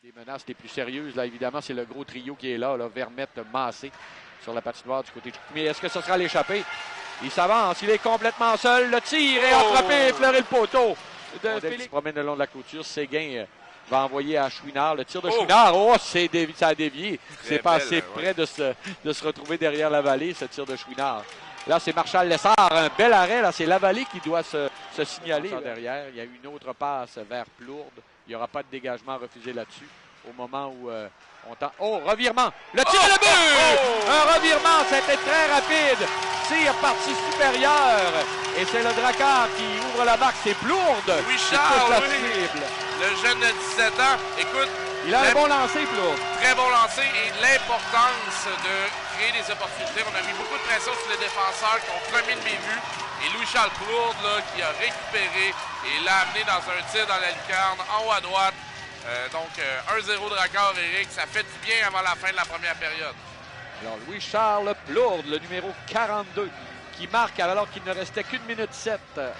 Des menaces les plus sérieuses, là, évidemment, c'est le gros trio qui est là, Vermette, Massé, sur la patinoire du côté de Chicoutimi. Mais est-ce que ce sera l'échappée? Il s'avance, il est complètement seul. Le tir est attrapé, effleuré le poteau de Félix. Qui se promène le long de la clôture. Séguin va envoyer à Chouinard. Le tir de Chouinard, ça a dévié. C'est pas assez près de se retrouver derrière la vallée, ce tir de Chouinard. Là, c'est Marshall Lessard. Un bel arrêt. Là, c'est la vallée qui doit se signaler. Derrière, il y a une autre passe vers Plourde. Il n'y aura pas de dégagement refusé là-dessus. Au moment où on tente... Oh, revirement! Le tir et le but! Un revirement, c'était très rapide. Tir partie supérieure. Et c'est le Drakkar qui ouvre la marque. C'est Plourde. Oui, Charles, oui. Le jeune de 17 ans. Écoute, il a un bon lancer, Plourde. Très bon lancer et l'importance de créer des opportunités. On a mis beaucoup de pression sur les défenseurs qui ont commis de mes vues. Et Louis-Charles Plourde, là, qui a récupéré et l'a amené dans un tir dans la lucarne, en haut à droite. Donc, 1-0 Drakkar, Éric. Ça fait du bien avant la fin de la première période. Alors, Louis-Charles Plourde, le numéro 42, qui marque alors qu'il ne restait qu'une minute 7.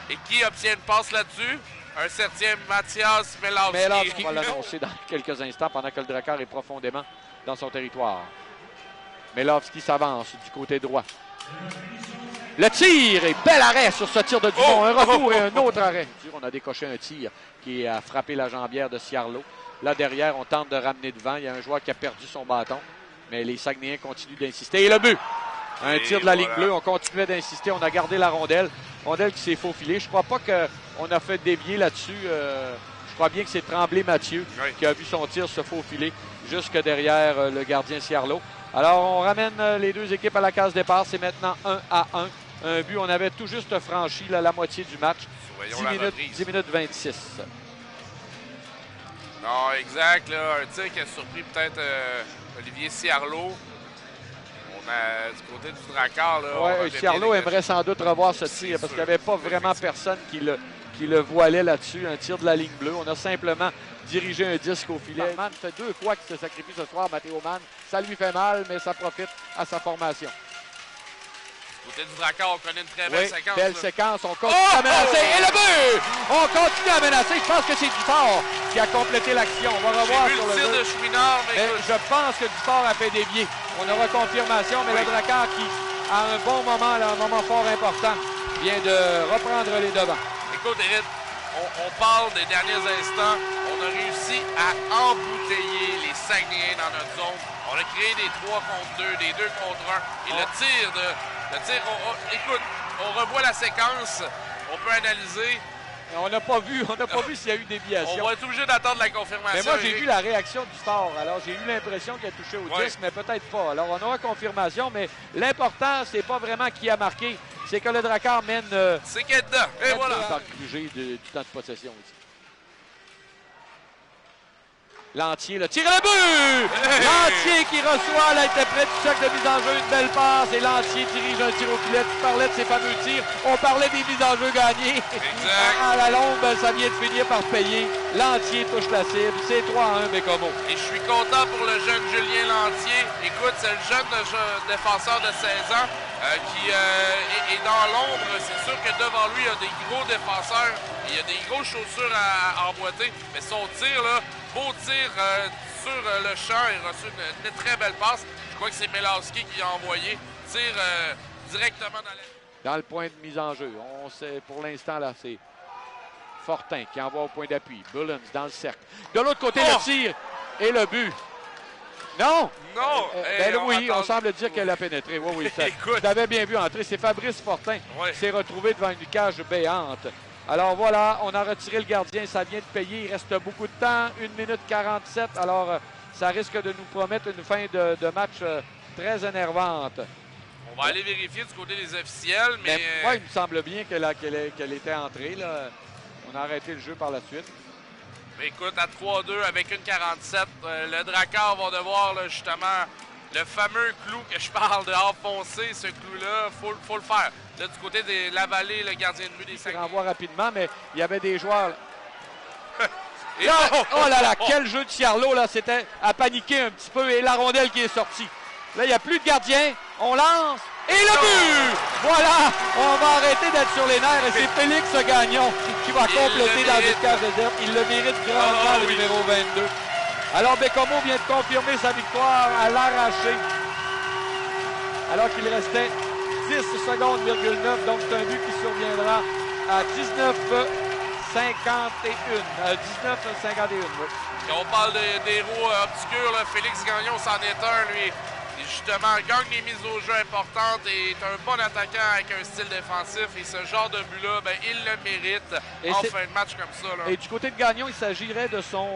Et qui obtient une passe là-dessus? Un septième, Mathias Melowski. On va l'annoncer dans quelques instants pendant que le Drakkar est profondément dans son territoire. Melowski s'avance du côté droit. Le tir et bel arrêt sur ce tir de Dumont. Un retour et un autre arrêt. On a décoché un tir qui a frappé la jambière de Ciarlo. Là, derrière, on tente de ramener devant. Il y a un joueur qui a perdu son bâton. Mais les Saguenayens continuent d'insister. Et le but! Un tir de la ligne bleue. On continuait d'insister. On a gardé la rondelle. Rondelle qui s'est faufilée. Je ne crois pas qu'on a fait dévier là-dessus. Je crois bien que c'est Tremblay Mathieu qui a vu son tir se faufiler jusque derrière le gardien Ciarlo. Alors, on ramène les deux équipes à la case départ. C'est maintenant 1-1. Un but, on avait tout juste franchi la moitié du match. 10 minutes 26. Non, exact. Là, un tir qui a surpris peut-être Olivier Ciarlo. On a du côté du Drakkar. Oui, Ciarlo aimerait sans doute revoir ce tir parce qu'il n'y avait pas vraiment personne qui le voilait là-dessus. Un tir de la ligne bleue. On a simplement dirigé un disque au filet. Mann fait 2 fois qu'il se sacrifie ce soir, Matteo Mann. Ça lui fait mal, mais ça profite à sa formation. Côté du Drakkar, on connaît une très belle séquence. Belle séquence, on continue à menacer. Et le but! On continue à menacer. Je pense que c'est Dufort qui a complété l'action. On va revoir sur le tir de Chouinard, mais je pense que Dufort a fait dévier. On aura confirmation, mais le Drakkar qui, à un bon moment, là, un moment fort important, vient de reprendre les devants. Écoute, Éric, on parle des derniers instants. On a réussi à embouteiller les Saguenayens dans notre zone. On a créé des 3 contre 2, des 2 contre 1. Et le tir, écoute, on revoit la séquence, on peut analyser. On n'a pas vu s'il y a eu déviation. On va être obligé d'attendre la confirmation. Mais moi, j'ai vu la réaction du sport. Alors, j'ai eu l'impression qu'il a touché au disque, mais peut-être pas. Alors, on aura confirmation, mais l'important, c'est pas vraiment qui a marqué. C'est que le Drakkar mène... c'est qu'il est dedans. Et voilà. Du temps de possession ici. Lantier, le tir et le but! Lantier qui reçoit l'interprète du cercle de mise en jeu, une belle passe. Et Lantier dirige un tir au filet. Tu parlais de ces fameux tirs. On parlait des mises en jeu gagnées. Exact. À la longue, ça vient de finir par payer. Lantier touche la cible. C'est 3-1, Bécomo. Et je suis content pour le jeune Julien Lantier. Écoute, c'est le jeune défenseur de 16 ans qui est dans l'ombre. C'est sûr que devant lui, il y a des gros défenseurs. Il y a des grosses chaussures à emboîter. Mais son tir, là, beau tir sur le champ. Il a reçu une très belle passe. Je crois que c'est Melowski qui a envoyé. Tire directement dans le point de mise en jeu. On sait, pour l'instant, là, c'est Fortin qui envoie au point d'appui. Bullens dans le cercle. De l'autre côté, le tir et le but. Non! Non! Oui, on semble dire qu'elle a pénétré. Oui, tu l'avais bien vu entrer. C'est Fabrice Fortin qui s'est retrouvé devant une cage béante. Alors voilà, on a retiré le gardien, ça vient de payer. Il reste beaucoup de temps, 1 minute 47. Alors, ça risque de nous promettre une fin de match très énervante. On va aller vérifier du côté des officiels, mais... Moi, il me semble bien qu'elle était entrée. Là. On a arrêté le jeu par la suite. Mais écoute, à 3-2 avec une 47, le Drakkar va devoir là, justement le fameux clou que je parle de enfoncer, ce clou-là, faut le faire. Là, du côté de la vallée, le gardien de but des Saguenay. Il renvoie rapidement, mais il y avait des joueurs... Là, oh là là, quel jeu de Ciarlo, là, c'était à paniquer un petit peu, et la rondelle qui est sortie. Là, il n'y a plus de gardien, on lance, et le but! Voilà, on va arrêter d'être sur les nerfs, et c'est Félix Gagnon qui va compléter dans une cage déserte. Il le mérite grandement, le numéro 22. Alors, Bécomo vient de confirmer sa victoire à l'arraché. Alors qu'il restait 10 secondes,9. Donc, c'est un but qui surviendra à 19,51. 19,51, oui. Quand on parle des héros obscurs, là, Félix Gagnon, c'en est un, lui. Et justement, gagne les mises au jeu importantes et est un bon attaquant avec un style défensif. Et ce genre de but-là, ben, il le mérite en fin de match comme ça. Là. Et du côté de Gagnon, il s'agirait de son...